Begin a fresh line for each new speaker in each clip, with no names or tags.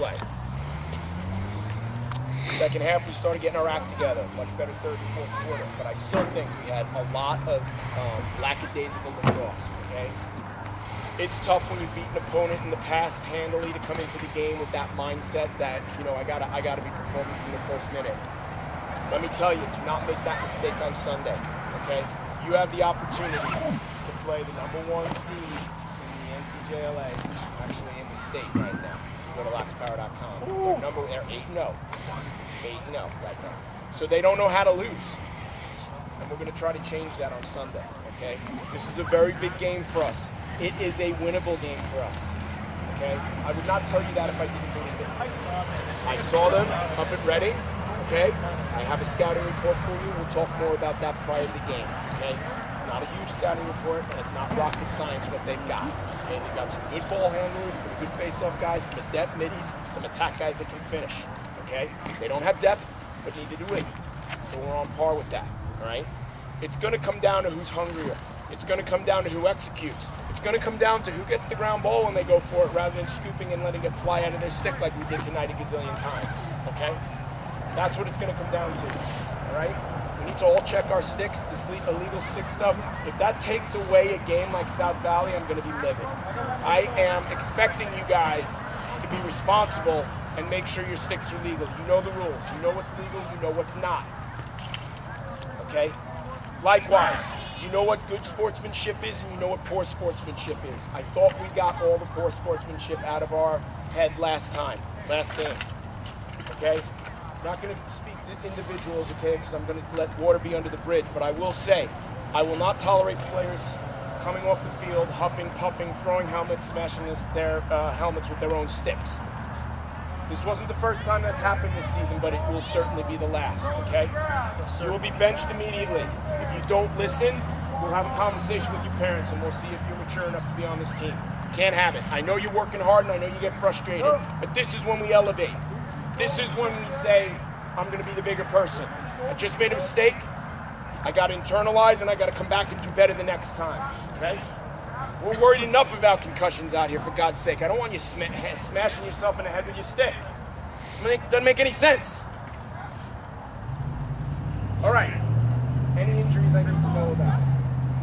play. Second half, we started getting our act together. Much better third and fourth quarter. But I still think we had a lot of lackadaisical lacrosse, okay? It's tough when you beat an opponent in the past handily to come into the game with that mindset that, you know, I gotta be performing from the first minute. Let me tell you, do not make that mistake on Sunday, okay? You have the opportunity to play the #1 seed in the NCJLA, actually in the state right now. Go to laxpower.com. They're 8-0. 8-0 right now. So they don't know how to lose. And we're going to try to change that on Sunday, okay? This is a very big game for us. It is a winnable game for us, okay? I would not tell you that if I didn't believe it. I saw them up at Reading, okay? I have a scouting report for you. We'll talk more about that prior to the game, okay? It's not a huge scouting report, and it's not rocket science what they've got. Okay, they've got some good ball handlers, good face-off guys, some adept middies, some attack guys that can finish. Okay, they don't have depth, but neither do we. So we're on par with that. All right. It's going to come down to who's hungrier. It's going to come down to who executes. It's going to come down to who gets the ground ball when they go for it, rather than scooping and letting it fly out of their stick like we did tonight a gazillion times. Okay, that's what it's going to come down to. All right. We need to all check our sticks, this illegal stick stuff. If that takes away a game like South Valley, I'm going to be livid. I am expecting you guys to be responsible and make sure your sticks are legal. You know the rules. You know what's legal. You know what's not. Okay? Likewise, you know what good sportsmanship is and you know what poor sportsmanship is. I thought we got all the poor sportsmanship out of our head last game. Okay? I'm not going to speak to individuals, okay, because I'm going to let water be under the bridge, but I will say, I will not tolerate players coming off the field, huffing, puffing, throwing helmets, smashing their helmets with their own sticks. This wasn't the first time that's happened this season, but it will certainly be the last, okay? Yes, you will be benched immediately. If you don't listen, we'll have a conversation with your parents, and we'll see if you're mature enough to be on this team. Can't have it. I know you're working hard, and I know you get frustrated, but this is when we elevate. This is when we say, I'm going to be the bigger person. I just made a mistake. I got to internalize, and I got to come back and do better the next time, okay? We're worried enough about concussions out here, for God's sake. I don't want you smashing yourself in the head with your stick. It doesn't make any sense. All right. Any injuries I need to know about?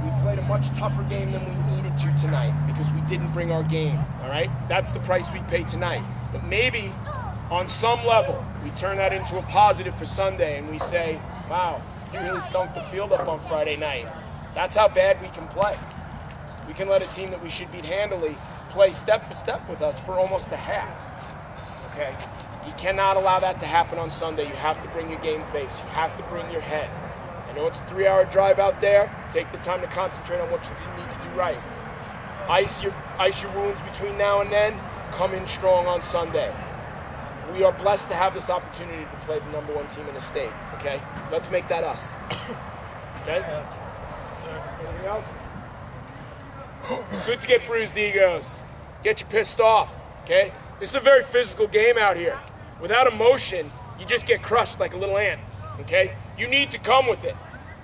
We played a much tougher game than we needed to tonight because we didn't bring our game, all right? That's the price we pay tonight. But maybe on some level, we turn that into a positive for Sunday and we say, wow, you really stunk the field up on Friday night. That's how bad we can play. We can let a team that we should beat handily play step for step with us for almost a half, okay? You cannot allow that to happen on Sunday. You have to bring your game face. You have to bring your head. I know it's a 3-hour drive out there. Take the time to concentrate on what you need to do right. Ice your wounds between now and then. Come in strong on Sunday. We are blessed to have this opportunity to play the #1 team in the state, okay? Let's make that us. Okay? Sir. Anything else? It's good to get bruised egos. Get you pissed off, okay? This is a very physical game out here. Without emotion, you just get crushed like a little ant, okay? You need to come with it.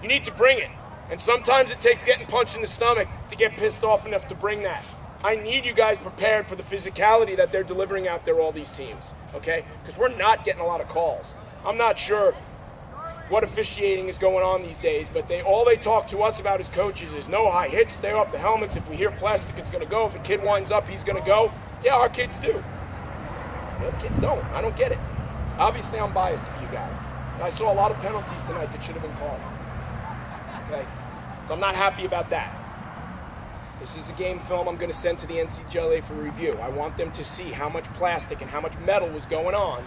You need to bring it. And sometimes it takes getting punched in the stomach to get pissed off enough to bring that. I need you guys prepared for the physicality that they're delivering out there, all these teams, okay? Because we're not getting a lot of calls. I'm not sure what officiating is going on these days, but all they talk to us about as coaches is no high hits, stay off the helmets. If we hear plastic, it's going to go. If a kid winds up, he's going to go. Yeah, our kids do. The other kids don't. I don't get it. Obviously, I'm biased for you guys. I saw a lot of penalties tonight that should have been called. Okay? So I'm not happy about that. This is a game film I'm going to send to the NCJLA for review. I want them to see how much plastic and how much metal was going on,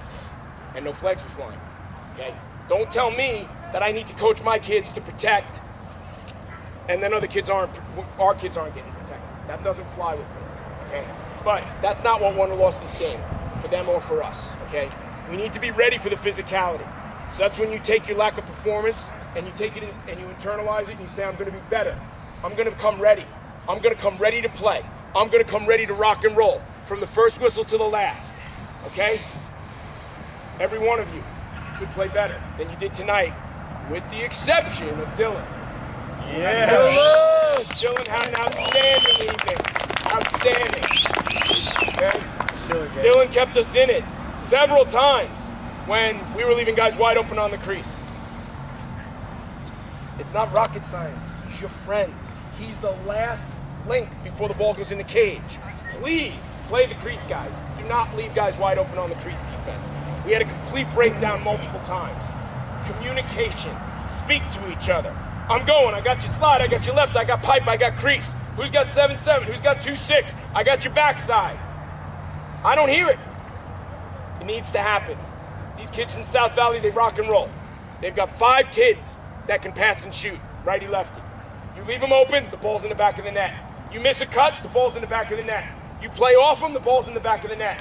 and no flags were flying. Okay? Don't tell me that I need to coach my kids to protect, and then our kids aren't getting protected. That doesn't fly with me. Okay? But that's not what won or lost this game, for them or for us. Okay? We need to be ready for the physicality. So that's when you take your lack of performance and you take it and you internalize it and you say, I'm going to be better. I'm going to come ready. I'm going to come ready to play. I'm going to come ready to rock and roll from the first whistle to the last. Okay? Every one of you could play better than you did tonight, with the exception of Dylan.
Yeah.
Dylan had an outstanding evening. Outstanding. Okay? Dylan kept us in it. several times when we were leaving guys wide open on the crease. It's not rocket science. He's your friend. He's the last link before the ball goes in the cage. Please play the crease guys. Do not leave guys wide open on the crease defense. We had a complete breakdown multiple times. Communication. Speak to each other. I'm going. I got your slide. I got your left. I got pipe. I got crease. Who's got 7-7? Who's got 2-6? I got your backside. I don't hear it. It needs to happen. These kids from South Valley, they rock and roll. They've got 5 kids that can pass and shoot, righty, lefty. You leave them open, the ball's in the back of the net. You miss a cut, the ball's in the back of the net. You play off them, the ball's in the back of the net.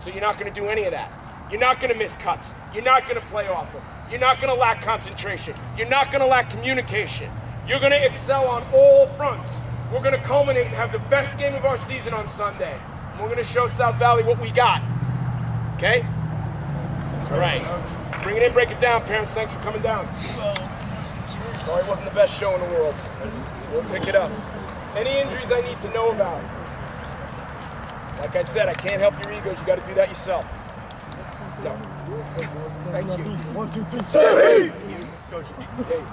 So you're not going to do any of that. You're not going to miss cuts. You're not going to play off them. You're not going to lack concentration. You're not going to lack communication. You're going to excel on all fronts. We're going to culminate and have the best game of our season on Sunday. And we're going to show South Valley what we got. Okay? All right. Bring it in, break it down, parents. Thanks for coming down. Sorry it wasn't the best show in the world. We'll pick it up. Any injuries I need to know about? Like I said, I can't help your egos. You got to do that yourself. No. Thank you.
1, 2, 3, 7.
Hey.